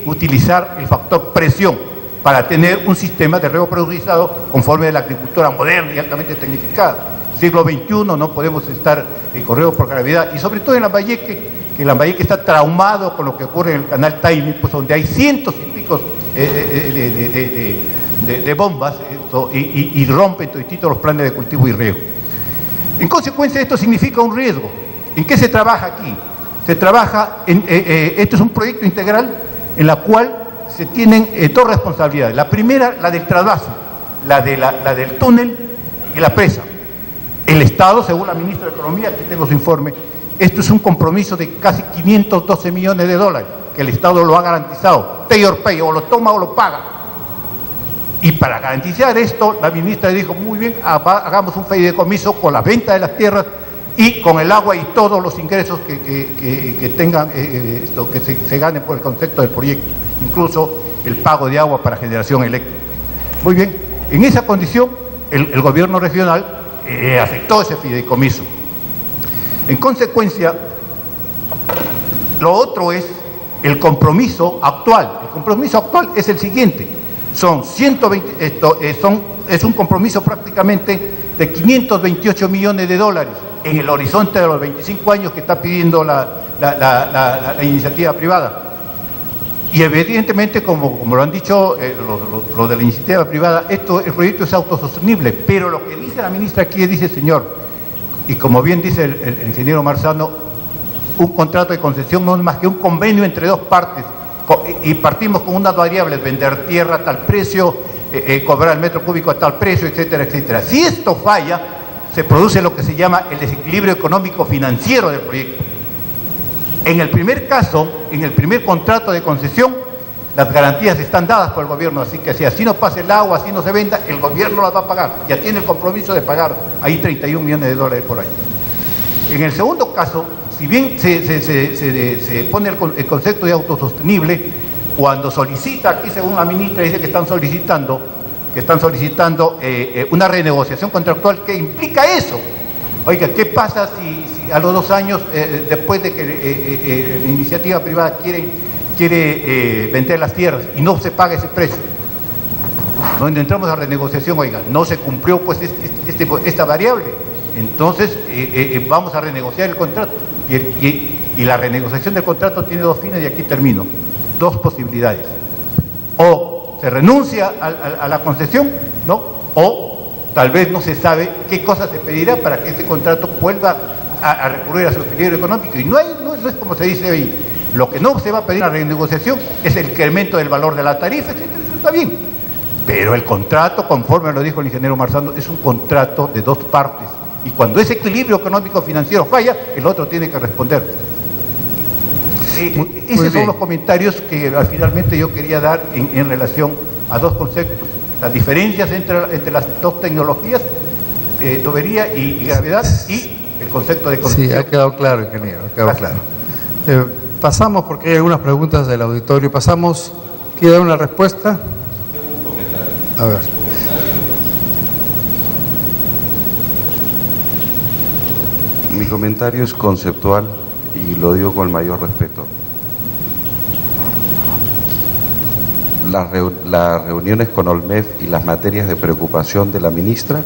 utilizar el factor presión para tener un sistema de riego presurizado conforme a la agricultura moderna y altamente tecnificada. Siglo XXI no podemos estar con riego por gravedad, y sobre todo en Lambayeque, que Lambayeque está traumado con lo que ocurre en el canal Taimi, pues donde hay cientos y picos de bombas y rompen todos los planes de cultivo y riego. En consecuencia, esto significa un riesgo. ¿En qué se trabaja aquí? Se trabaja, esto es un proyecto integral en la cual se tienen dos responsabilidades. La primera, la del trasvase, la del túnel y la presa. El Estado, según la ministra de Economía, aquí tengo su informe, esto es un compromiso de casi 512 millones de dólares, que el Estado lo ha garantizado, pay or pay, o lo toma o lo paga. Y para garantizar esto, la ministra dijo, muy bien, hagamos un fideicomiso con la venta de las tierras y con el agua y todos los ingresos que tengan, que se ganen por el concepto del proyecto, incluso el pago de agua para generación eléctrica. Muy bien, en esa condición, el gobierno regional aceptó ese fideicomiso. En consecuencia, lo otro es el compromiso actual. El compromiso actual es el siguiente: son 120, es un compromiso prácticamente de 528 millones de dólares en el horizonte de los 25 años que está pidiendo la iniciativa privada. Y evidentemente, como lo han dicho los de la iniciativa privada, el proyecto es autosostenible, pero lo que dice la ministra aquí dice, señor, y como bien dice el ingeniero Marzano, un contrato de concesión no es más que un convenio entre dos partes, y partimos con unas variables: vender tierra a tal precio, cobrar el metro cúbico a tal precio, etcétera, etcétera. Si esto falla, se produce lo que se llama el desequilibrio económico-financiero del proyecto. En el primer caso, en el primer contrato de concesión, las garantías están dadas por el gobierno, así que si así no pasa el agua, así no se venda, el gobierno las va a pagar, ya tiene el compromiso de pagar ahí 31 millones de dólares por año. En el segundo caso, si bien se pone el concepto de autosostenible, cuando solicita, aquí según la ministra dice que están solicitando una renegociación contractual que implica eso. Oiga, ¿qué pasa si a los 2 años, después de que la iniciativa privada quiere vender las tierras y no se paga ese precio? Donde entramos a renegociación, oiga, no se cumplió pues esta variable, entonces vamos a renegociar el contrato. Y la renegociación del contrato tiene dos fines, y aquí termino. Dos posibilidades: o se renuncia a la concesión, ¿no? O tal vez no se sabe qué cosa se pedirá para que ese contrato vuelva a recurrir a su equilibrio económico. Y no es como se dice hoy, lo que no se va a pedir en la renegociación es el incremento del valor de la tarifa, etcétera. Eso está bien, pero el contrato, conforme lo dijo el ingeniero Marzano, es un contrato de dos partes, y cuando ese equilibrio económico financiero falla, el otro tiene que responder. Esos son los comentarios que finalmente yo quería dar en relación a dos conceptos: las diferencias entre las dos tecnologías, tubería y gravedad, y el concepto de concesión. Sí, ha quedado claro, ingeniero, ha quedado claro. Pasamos, porque hay algunas preguntas del auditorio. Pasamos, ¿quiere dar una respuesta? A ver. Mi comentario es conceptual y lo digo con el mayor respeto. Las reuniones con Olmef y las materias de preocupación de la ministra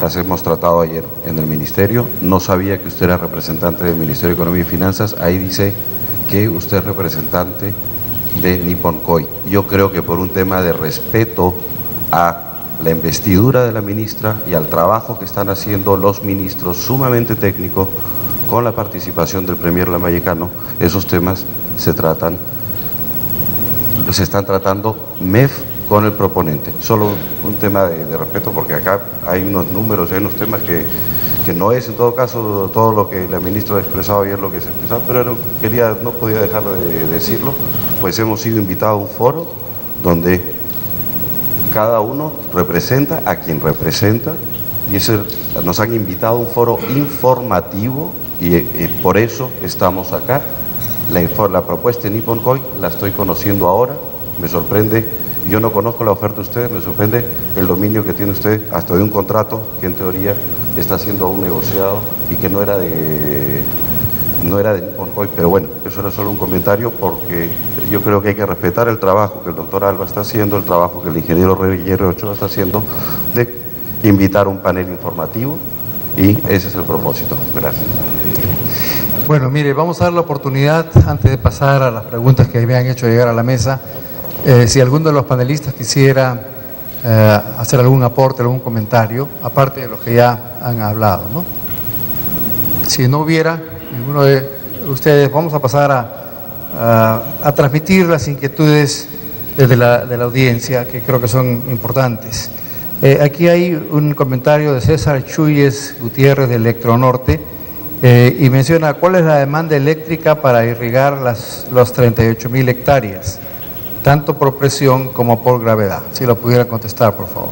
las hemos tratado ayer en el ministerio. No sabía que usted era representante del Ministerio de Economía y Finanzas. Ahí dice que usted es representante de Nippon Koei. Yo creo que por un tema de respeto a la investidura de la ministra y al trabajo que están haciendo los ministros sumamente técnicos con la participación del premier lambayecano, esos temas se están tratando MEF con el proponente. Solo un tema de respeto, porque acá hay unos números, hay unos temas que no es en todo caso todo lo que la ministra ha expresado ayer, lo que se expresaba, pero no podía dejar de decirlo, pues hemos sido invitados a un foro donde cada uno representa a quien representa, y nos han invitado a un foro informativo, y por eso estamos acá. La propuesta de Nippon Koei la estoy conociendo ahora, me sorprende. Yo no conozco la oferta de ustedes, me sorprende el dominio que tiene usted hasta de un contrato que en teoría está siendo aún negociado y que no era no era de Nippon Koei, pero bueno, eso era solo un comentario porque yo creo que hay que respetar el trabajo que el doctor Alba está haciendo, el trabajo que el ingeniero Reyero Ochoa está haciendo, de invitar un panel informativo, y ese es el propósito. Gracias. Bueno, mire, vamos a dar la oportunidad, antes de pasar a las preguntas que me han hecho llegar a la mesa, si alguno de los panelistas quisiera hacer algún aporte, algún comentario, aparte de los que ya han hablado, ¿no? Si no hubiera ninguno de ustedes, vamos a pasar a transmitir las inquietudes desde la audiencia, que creo que son importantes. Aquí hay un comentario de César Chuyes Gutiérrez de Electronorte, y menciona cuál es la demanda eléctrica para irrigar las 38.000 hectáreas, tanto por presión como por gravedad. Si lo pudiera contestar, por favor.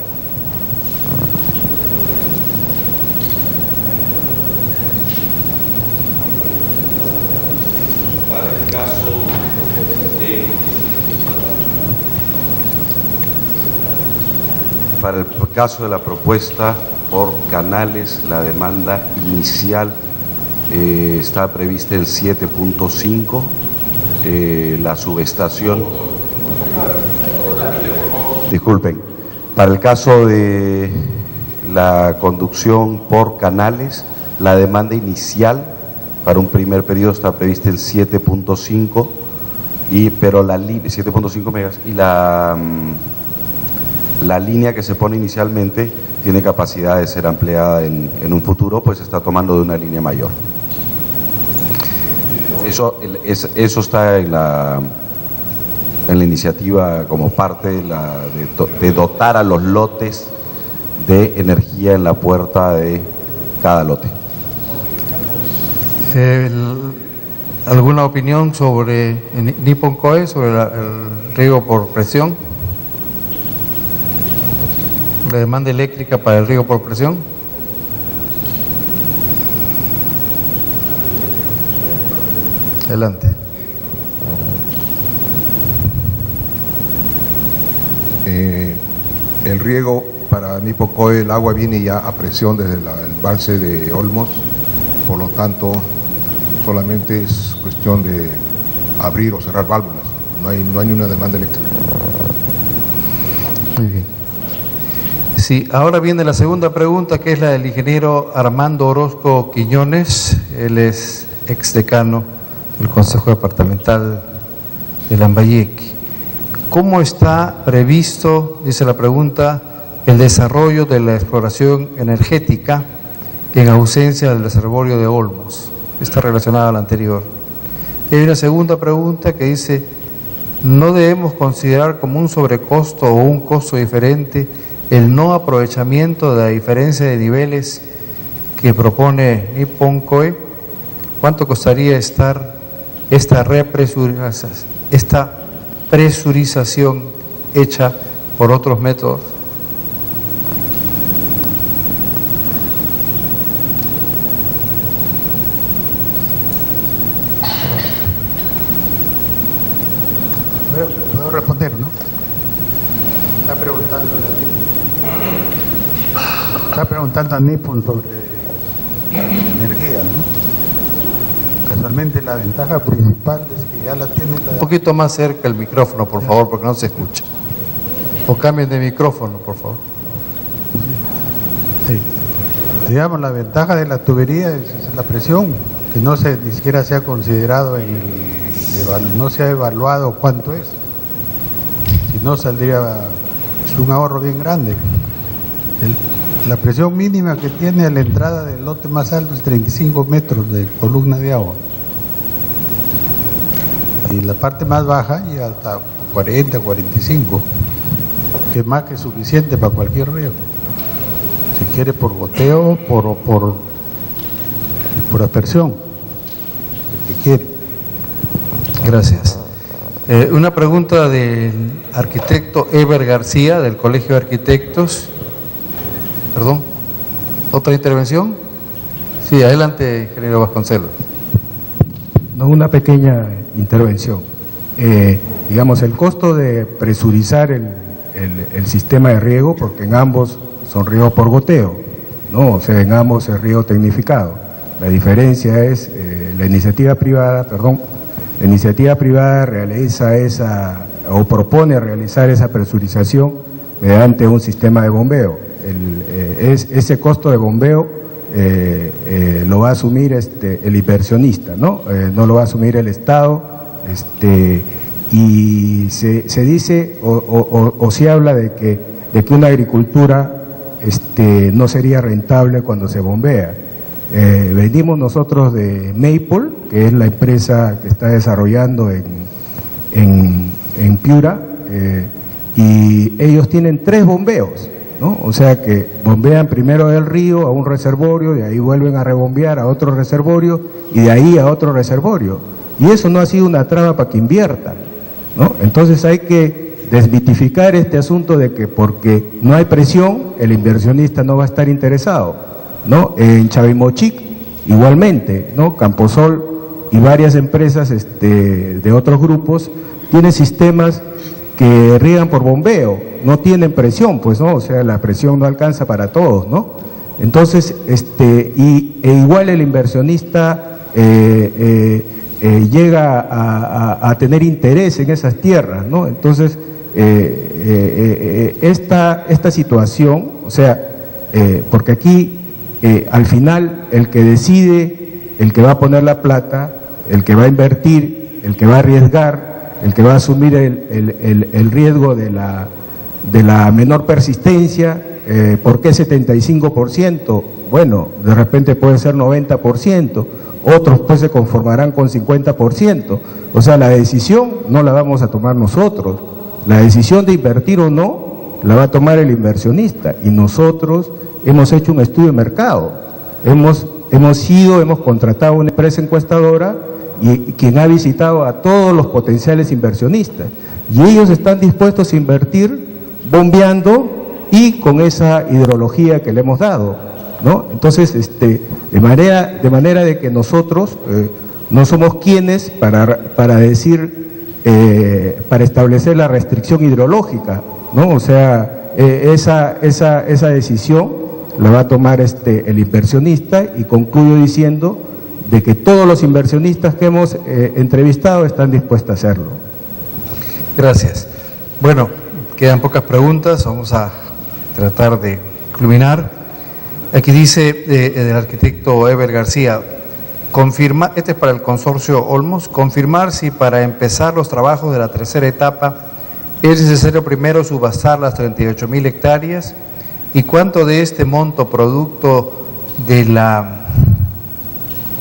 Para el caso de la propuesta por canales, la demanda inicial está prevista en 7.5, la subestación, disculpen, para el caso de la conducción por canales, la demanda inicial para un primer periodo está prevista en 7.5, pero 7.5 megas, y la línea que se pone inicialmente tiene capacidad de ser ampliada en un futuro, pues se está tomando de una línea mayor. Eso está en la iniciativa como parte de dotar a los lotes de energía en la puerta de cada lote. ¿Alguna opinión sobre Nippon Koei, sobre el riego por presión? ¿La demanda eléctrica para el riego por presión? Adelante. El riego para Nippon Koei, el agua viene ya a presión desde el embalse de Olmos, por lo tanto solamente es cuestión de abrir o cerrar válvulas, no hay ni una demanda eléctrica. Muy bien. Sí, ahora viene la segunda pregunta, que es la del ingeniero Armando Orozco Quiñones. Él es exdecano del Consejo Departamental de Lambayeque. ¿Cómo está previsto, dice la pregunta, el desarrollo de la exploración energética en ausencia del reservorio de Olmos? Está relacionada a la anterior. Y hay una segunda pregunta que dice: ¿no debemos considerar como un sobrecosto o un costo diferente el no aprovechamiento de la diferencia de niveles que propone Nippon Koei? ¿Cuánto costaría esta presurización hecha por otros métodos? Puedo responder, ¿no? Está preguntando a Nippon sobre energía, ¿no? Casualmente la ventaja principal es que ya la tiene Un poquito más cerca el micrófono, por favor, porque no se escucha. O cambien de micrófono, por favor. Sí. Digamos, la ventaja de la tubería es la presión, que ni siquiera se ha considerado no se ha evaluado cuánto es. Si no, es un ahorro bien grande. La presión mínima que tiene a la entrada del lote más alto es 35 metros de columna de agua. Y la parte más baja llega hasta 40, 45, que es más que suficiente para cualquier riego. Si quiere por goteo, por aspersión, el que quiere. Gracias. Una pregunta del arquitecto Eber García, del Colegio de Arquitectos. Perdón, ¿otra intervención? Sí, adelante, ingeniero Vasconcelos. No, una pequeña intervención. Digamos, el costo de presurizar el sistema de riego, porque en ambos son riegos por goteo, ¿no? O sea, en ambos es riego tecnificado. La diferencia es la iniciativa privada, la iniciativa privada realiza o propone realizar esa presurización mediante un sistema de bombeo. Ese costo de bombeo lo va a asumir el inversionista, ¿no? No lo va a asumir el Estado, y se dice o se habla de que una agricultura no sería rentable cuando se bombea. Venimos nosotros de Maple, que es la empresa que está desarrollando en Piura, y ellos tienen 3 bombeos, ¿no? O sea que bombean primero del río a un reservorio, de ahí vuelven a rebombear a otro reservorio y de ahí a otro reservorio. Y eso no ha sido una traba para que inviertan, ¿no? Entonces hay que desmitificar este asunto de que porque no hay presión, el inversionista no va a estar interesado, ¿no? En Chavimochic, igualmente, ¿no? Camposol y varias empresas de otros grupos tienen sistemas que riegan por bombeo, no tienen presión, pues, ¿no? O sea, la presión no alcanza para todos, ¿no? Entonces, igual el inversionista llega a tener interés en esas tierras, ¿no? Entonces, esta situación, o sea, porque aquí al final el que decide, el que va a poner la plata, el que va a invertir, el que va a arriesgar, el que va a asumir el riesgo de la menor persistencia, ¿por qué 75%? Bueno, de repente puede ser 90%, otros pues se conformarán con 50%, o sea, la decisión no la vamos a tomar nosotros, la decisión de invertir o no la va a tomar el inversionista, y nosotros hemos hecho un estudio de mercado, hemos contratado una empresa encuestadora y quien ha visitado a todos los potenciales inversionistas, y ellos están dispuestos a invertir bombeando y con esa hidrología que le hemos dado, ¿no? Entonces, de manera de que nosotros no somos quienes para decir, para establecer la restricción hidrológica, ¿no? O sea, esa decisión la va a tomar el inversionista, y concluyo diciendo de que todos los inversionistas que hemos entrevistado están dispuestos a hacerlo. Gracias. Bueno, quedan pocas preguntas, vamos a tratar de culminar. Aquí dice el arquitecto Eber García, este es para el consorcio Olmos, confirmar si para empezar los trabajos de la tercera etapa es necesario primero subastar las 38.000 hectáreas, y cuánto de este monto producto de la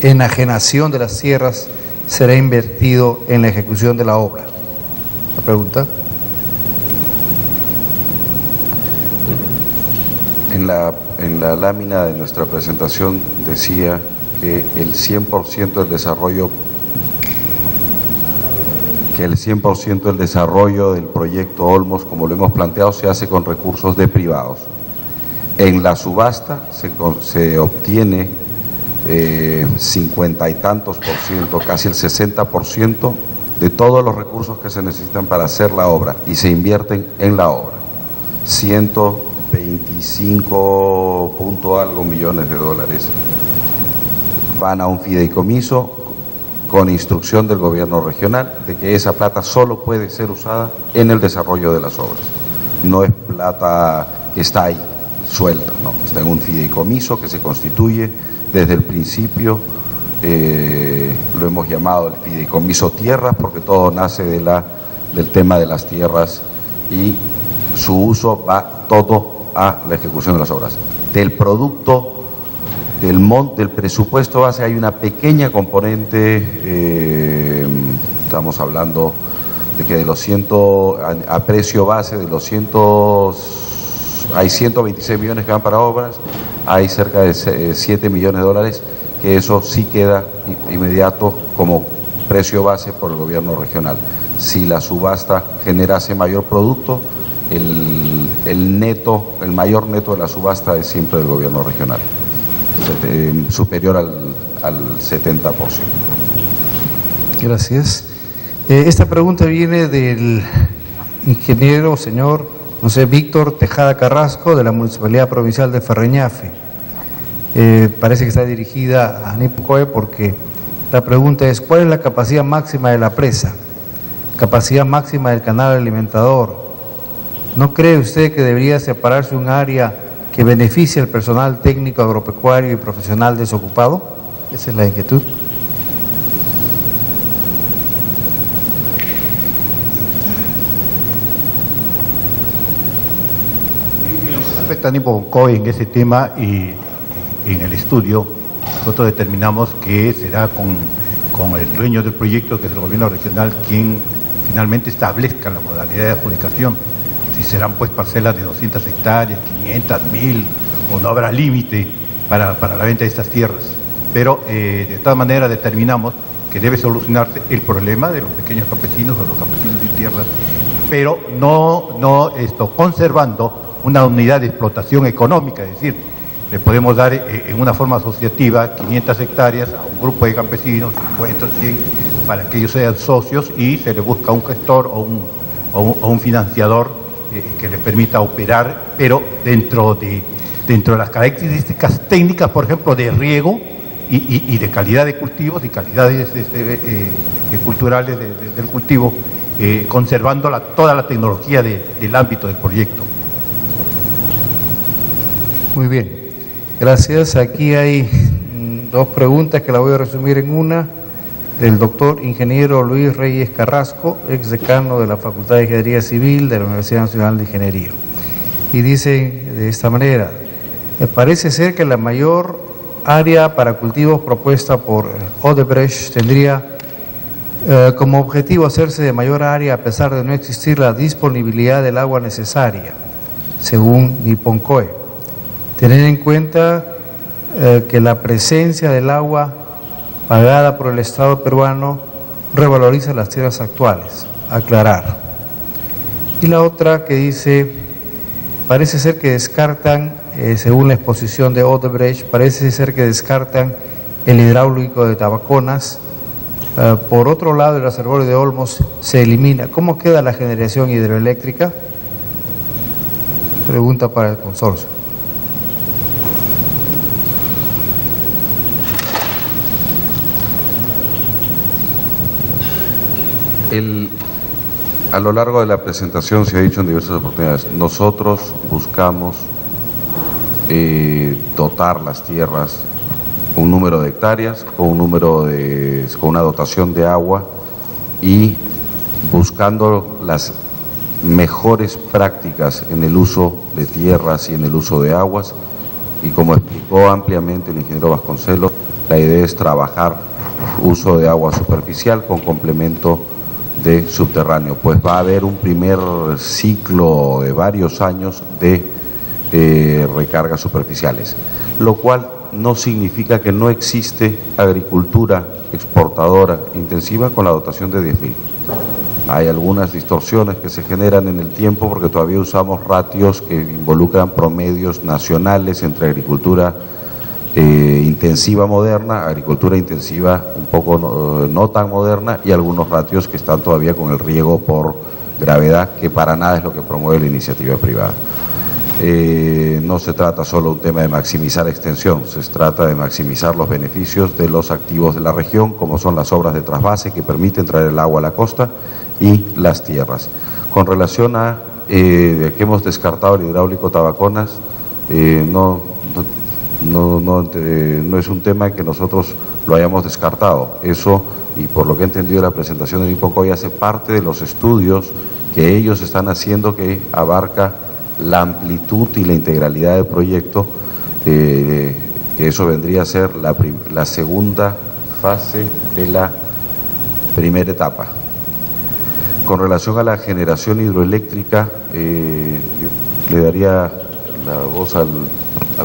enajenación de las tierras será invertido en la ejecución de la obra. ¿La pregunta? En la lámina de nuestra presentación decía que el 100% del desarrollo del proyecto Olmos, como lo hemos planteado, se hace con recursos de privados. En la subasta se obtiene 50 y tantos por ciento, casi el 60% de todos los recursos que se necesitan para hacer la obra, y se invierten en la obra. 125 punto algo millones de dólares van a un fideicomiso con instrucción del gobierno regional de que esa plata solo puede ser usada en el desarrollo de las obras. No es plata que está ahí suelta, no, está en un fideicomiso que se constituye desde el principio, lo hemos llamado el fideicomiso tierras, porque todo nace del tema de las tierras, y su uso va todo a la ejecución de las obras. Del producto, del presupuesto base, hay una pequeña componente, estamos hablando de que de los a precio base de los hay 126 millones que van para obras, hay cerca de 7 millones de dólares, que eso sí queda inmediato como precio base por el gobierno regional. Si la subasta generase mayor producto, el mayor neto de la subasta es siempre del gobierno regional, superior al 70%. Gracias. Esta pregunta viene del ingeniero señor Víctor Tejada Carrasco, de la Municipalidad Provincial de Ferreñafe. Parece que está dirigida a Nipocoe porque La pregunta es, ¿cuál es la capacidad máxima de la presa? Capacidad máxima del canal alimentador. ¿No cree usted que debería separarse un área que beneficie al personal técnico agropecuario y profesional desocupado? Esa es la inquietud. Respecto a Niponcoy en ese tema y en el estudio, nosotros determinamos que será con el dueño del proyecto, que es el gobierno regional, quien finalmente establezca la modalidad de adjudicación. Si serán pues parcelas de 200 hectáreas, 500, 1000, o no habrá límite para la venta de estas tierras. Pero de todas maneras determinamos que debe solucionarse el problema de los pequeños campesinos o los campesinos sin tierras, pero no conservando una unidad de explotación económica, es decir, le podemos dar en una forma asociativa 500 hectáreas a un grupo de campesinos, 50, 100, para que ellos sean socios y se le busca un gestor o un financiador que le permita operar, pero dentro de las características técnicas, por ejemplo, de riego y de calidad de cultivos y calidades culturales del cultivo, conservando toda la tecnología del ámbito del proyecto. Muy bien, gracias. Aquí hay dos preguntas que la voy a resumir en una, del doctor ingeniero Luis Reyes Carrasco, ex decano de la Facultad de Ingeniería Civil de la Universidad Nacional de Ingeniería. Y dice de esta manera: parece ser que la mayor área para cultivos propuesta por Odebrecht tendría como objetivo hacerse de mayor área a pesar de no existir la disponibilidad del agua necesaria, según Niponcoy. Tener en cuenta que la presencia del agua pagada por el Estado peruano revaloriza las tierras actuales. Aclarar. Y la otra que dice, parece ser que descartan, según la exposición de Odebrecht, parece ser que descartan el hidráulico de Tabaconas. Por otro lado, el reservorio de Olmos se elimina. ¿Cómo queda la generación hidroeléctrica? Pregunta para el consorcio. A lo largo de la presentación se ha dicho en diversas oportunidades, nosotros buscamos dotar las tierras un número de hectáreas, con una dotación de agua y buscando las mejores prácticas en el uso de tierras y en el uso de aguas. Y como explicó ampliamente el ingeniero Vasconcelos, la idea es trabajar uso de agua superficial con complemento de subterráneo, pues va a haber un primer ciclo de varios años de recargas superficiales, lo cual no significa que no existe agricultura exportadora intensiva con la dotación de 10.000. Hay algunas distorsiones que se generan en el tiempo porque todavía usamos ratios que involucran promedios nacionales entre agricultura intensiva moderna, agricultura intensiva un poco no tan moderna, y algunos ratios que están todavía con el riego por gravedad, que para nada es lo que promueve la iniciativa privada. No se trata solo de un tema de maximizar extensión, se trata de maximizar los beneficios de los activos de la región, como son las obras de trasvase que permiten traer el agua a la costa y las tierras. Con relación a que hemos descartado el hidráulico Tabaconas, no es un tema que nosotros lo hayamos descartado. Eso, y por lo que he entendido de la presentación de Niponcoy, hace parte de los estudios que ellos están haciendo, que abarca la amplitud y la integralidad del proyecto, que eso vendría a ser la segunda fase de la primera etapa. Con relación a la generación hidroeléctrica, le daría la voz al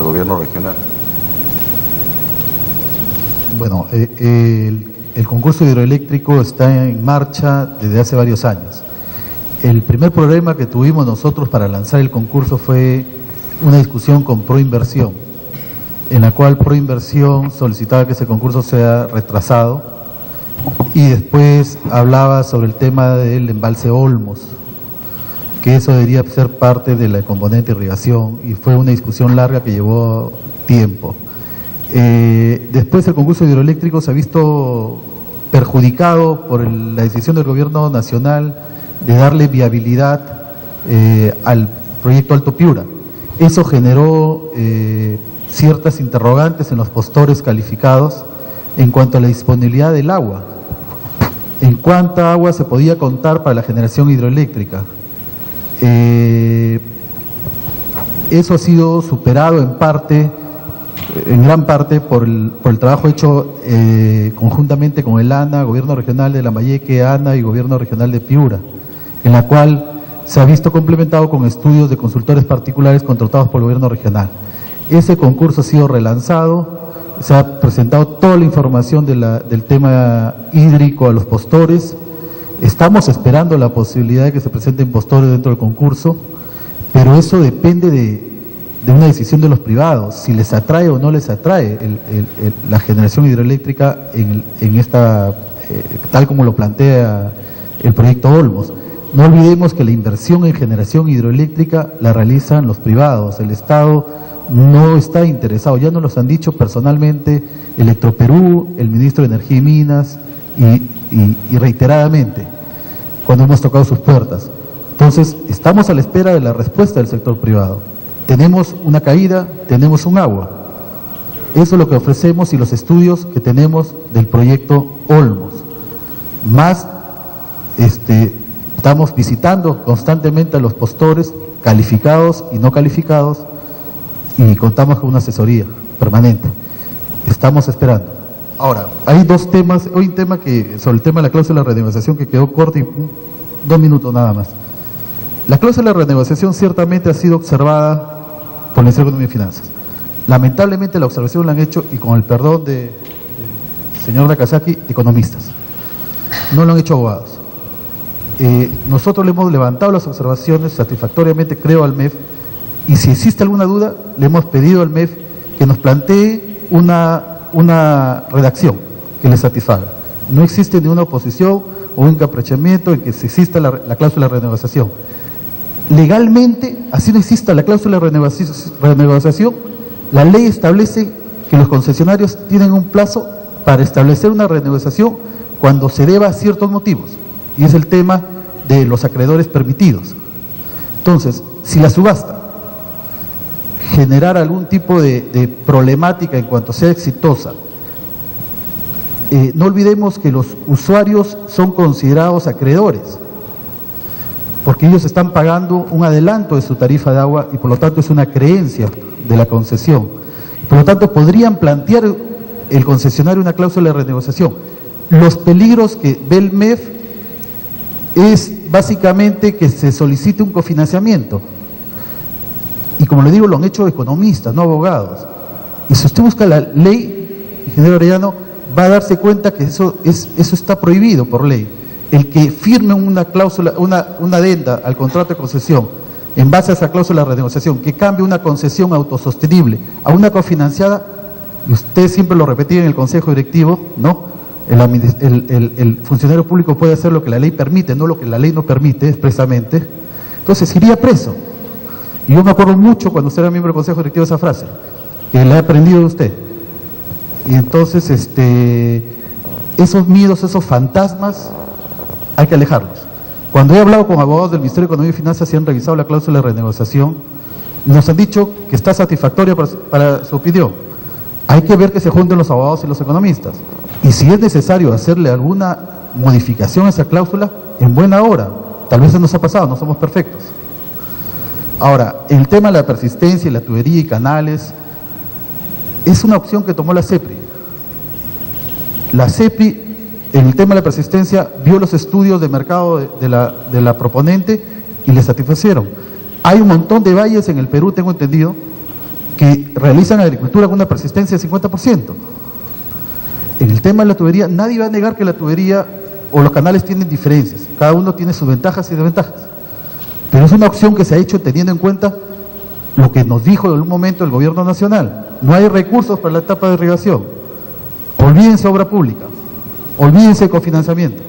gobierno regional. Bueno, el concurso hidroeléctrico está en marcha desde hace varios años. El primer problema que tuvimos nosotros para lanzar el concurso fue una discusión con Proinversión, en la cual Proinversión solicitaba que ese concurso sea retrasado y después hablaba sobre el tema del embalse Olmos, que eso debería ser parte de la componente de irrigación, y fue una discusión larga que llevó tiempo. Después el concurso hidroeléctrico se ha visto perjudicado por la decisión del gobierno nacional de darle viabilidad al proyecto Alto Piura. Eso generó ciertas interrogantes en los postores calificados en cuanto a la disponibilidad del agua, en cuánta agua se podía contar para la generación hidroeléctrica. Eso ha sido superado en gran parte por el trabajo hecho conjuntamente con el ANA, Gobierno Regional de Lambayeque, ANA y Gobierno Regional de Piura, en la cual se ha visto complementado con estudios de consultores particulares contratados por el Gobierno Regional. Ese concurso ha sido relanzado, se ha presentado toda la información del tema hídrico a los postores. Estamos esperando la posibilidad de que se presenten postores dentro del concurso, pero eso depende de una decisión de los privados, si les atrae o no les atrae la generación hidroeléctrica en esta, tal como lo plantea el proyecto Olmos. No olvidemos que la inversión en generación hidroeléctrica la realizan los privados, el Estado no está interesado, ya nos lo han dicho personalmente Electroperú, el ministro de Energía y Minas y reiteradamente cuando hemos tocado sus puertas. Entonces, estamos a la espera de la respuesta del sector privado. Tenemos una caída, tenemos un agua. Eso es lo que ofrecemos y los estudios que tenemos del proyecto Olmos. Más, estamos visitando constantemente a los postores calificados y no calificados y contamos con una asesoría permanente. Estamos esperando. Ahora, hay dos temas, hoy un tema sobre el tema de la cláusula de renegociación que quedó corto y 2 minutos nada más. La cláusula de renegociación ciertamente ha sido observada por el Ministerio de Economía y Finanzas. Lamentablemente la observación la han hecho, y con el perdón del señor Nakazaki, economistas. No lo han hecho abogados. Nosotros le hemos levantado las observaciones satisfactoriamente, creo, al MEF, y si existe alguna duda, le hemos pedido al MEF que nos plantee una redacción que le satisfaga. No existe ninguna oposición o un encaprichamiento en que se exista la cláusula de renegociación. Legalmente, así no exista la cláusula de renegociación, la ley establece que los concesionarios tienen un plazo para establecer una renegociación cuando se deba a ciertos motivos, y es el tema de los acreedores permitidos. Entonces, si la subasta generar algún tipo de problemática en cuanto sea exitosa, no olvidemos que los usuarios son considerados acreedores, porque ellos están pagando un adelanto de su tarifa de agua y por lo tanto es una creencia de la concesión. Por lo tanto, podrían plantear el concesionario una cláusula de renegociación. Los peligros que ve el MEF es básicamente que se solicite un cofinanciamiento. Y como le digo, lo han hecho economistas, no abogados. Y si usted busca la ley, ingeniero Arellano, va a darse cuenta que eso está prohibido por ley. El que firme una cláusula, una adenda al contrato de concesión, en base a esa cláusula de renegociación, que cambie una concesión autosostenible a una cofinanciada, y usted siempre lo repetía en el Consejo Directivo, ¿no? El funcionario público puede hacer lo que la ley permite, no lo que la ley no permite expresamente, entonces iría preso. Y yo me acuerdo mucho cuando usted era miembro del Consejo Directivo esa frase, que la he aprendido de usted. Y entonces, esos miedos, esos fantasmas, hay que alejarlos. Cuando he hablado con abogados del Ministerio de Economía y Finanzas y han revisado la cláusula de renegociación, nos han dicho que está satisfactoria para su opinión. Hay que ver que se junten los abogados y los economistas. Y si es necesario hacerle alguna modificación a esa cláusula, en buena hora. Tal vez se nos ha pasado, no somos perfectos. Ahora, el tema de la persistencia y la tubería y canales es una opción que tomó la CEPRI. La CEPRI, en el tema de la persistencia, vio los estudios de mercado de la proponente y le satisfacieron. Hay un montón de valles en el Perú, tengo entendido, que realizan agricultura con una persistencia del 50%. En el tema de la tubería, nadie va a negar que la tubería o los canales tienen diferencias. Cada uno tiene sus ventajas y desventajas. Pero es una opción que se ha hecho teniendo en cuenta lo que nos dijo en un momento el gobierno nacional. No hay recursos para la etapa de irrigación. Olvídense obra pública. Olvídense de cofinanciamiento.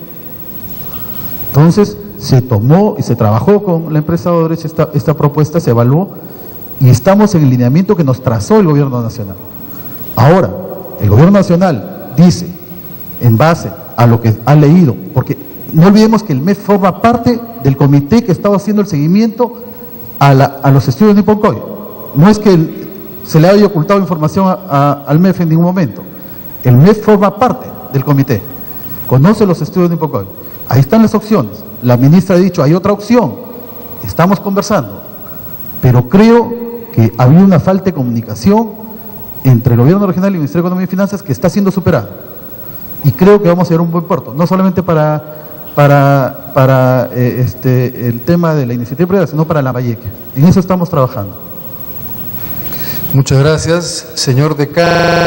Entonces, se tomó y se trabajó con la empresa Odebrecht esta propuesta, se evaluó y estamos en el lineamiento que nos trazó el gobierno nacional. Ahora, el gobierno nacional dice, en base a lo que ha leído, porque no olvidemos que el MEF forma parte del comité que estaba haciendo el seguimiento a los estudios de Nippon Koei. No es que se le haya ocultado información al MEF en ningún momento. El MEF forma parte del comité, conoce los estudios de Nippon Koei. Ahí están las opciones. La ministra ha dicho, hay otra opción, estamos conversando. Pero creo que había una falta de comunicación entre el gobierno regional y el Ministerio de Economía y Finanzas que está siendo superada. Y creo que vamos a llegar a un buen puerto, no solamente para el tema de la iniciativa privada, sino para Lambayeque. En eso estamos trabajando. Muchas gracias, señor decano.